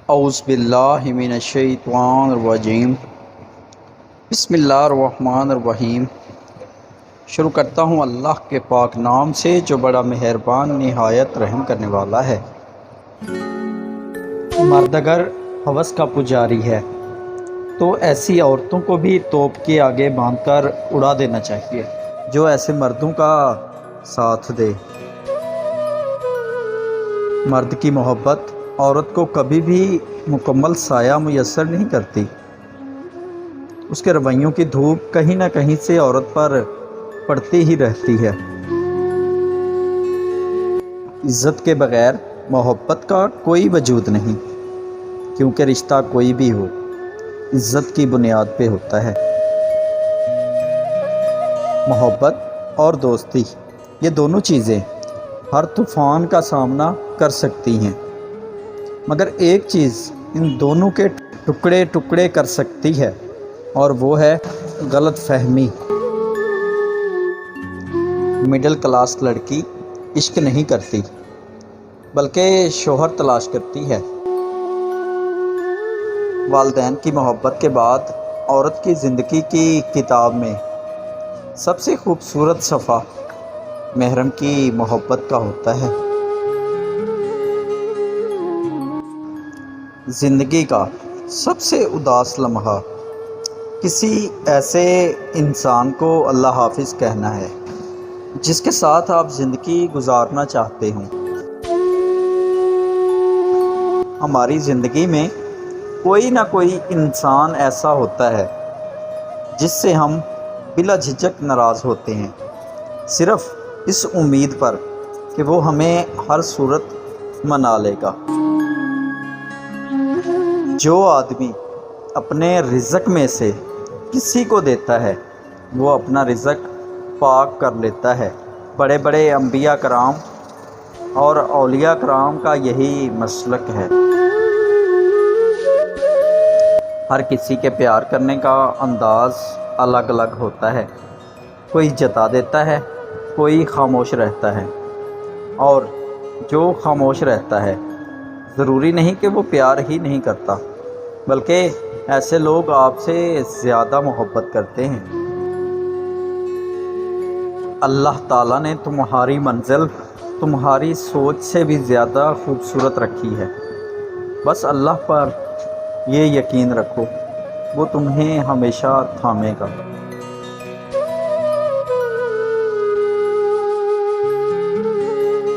اعوذ باللہ من الشیطان الرجیم بسم اللہ الرحمن الرحیم۔ شروع کرتا ہوں اللہ کے پاک نام سے جو بڑا مہربان نہایت رحم کرنے والا ہے۔ مرد اگر ہوس کا پجاری ہے تو ایسی عورتوں کو بھی توپ کے آگے باندھ کر اڑا دینا چاہیے جو ایسے مردوں کا ساتھ دے۔ مرد کی محبت عورت کو کبھی بھی مکمل سایہ میسر نہیں کرتی۔ اس کے رویوں کی دھوپ کہیں نہ کہیں سے عورت پر پڑتی ہی رہتی ہے۔ عزت کے بغیر محبت کا کوئی وجود نہیں، کیونکہ رشتہ کوئی بھی ہو عزت کی بنیاد پہ ہوتا ہے۔ محبت اور دوستی یہ دونوں چیزیں ہر طوفان کا سامنا کر سکتی ہیں، مگر ایک چیز ان دونوں کے ٹکڑے ٹکڑے کر سکتی ہے، اور وہ ہے غلط فہمی۔ مڈل کلاس لڑکی عشق نہیں کرتی بلکہ شوہر تلاش کرتی ہے۔ والدین کی محبت کے بعد عورت کی زندگی کی کتاب میں سب سے خوبصورت صفحہ محرم کی محبت کا ہوتا ہے۔ زندگی کا سب سے اداس لمحہ کسی ایسے انسان کو اللہ حافظ کہنا ہے جس کے ساتھ آپ زندگی گزارنا چاہتے ہوں۔ ہماری زندگی میں کوئی نہ کوئی انسان ایسا ہوتا ہے جس سے ہم بلا جھجک ناراض ہوتے ہیں، صرف اس امید پر کہ وہ ہمیں ہر صورت منا لے گا۔ جو آدمی اپنے رزق میں سے کسی کو دیتا ہے وہ اپنا رزق پاک کر لیتا ہے۔ بڑے بڑے انبیاء کرام اور اولیاء کرام کا یہی مسلک ہے۔ ہر کسی کے پیار کرنے کا انداز الگ الگ ہوتا ہے، کوئی جتا دیتا ہے، کوئی خاموش رہتا ہے، اور جو خاموش رہتا ہے ضروری نہیں کہ وہ پیار ہی نہیں کرتا، بلکہ ایسے لوگ آپ سے زیادہ محبت کرتے ہیں۔ اللہ تعالیٰ نے تمہاری منزل تمہاری سوچ سے بھی زیادہ خوبصورت رکھی ہے۔ بس اللہ پر یہ یقین رکھو، وہ تمہیں ہمیشہ تھامے گا۔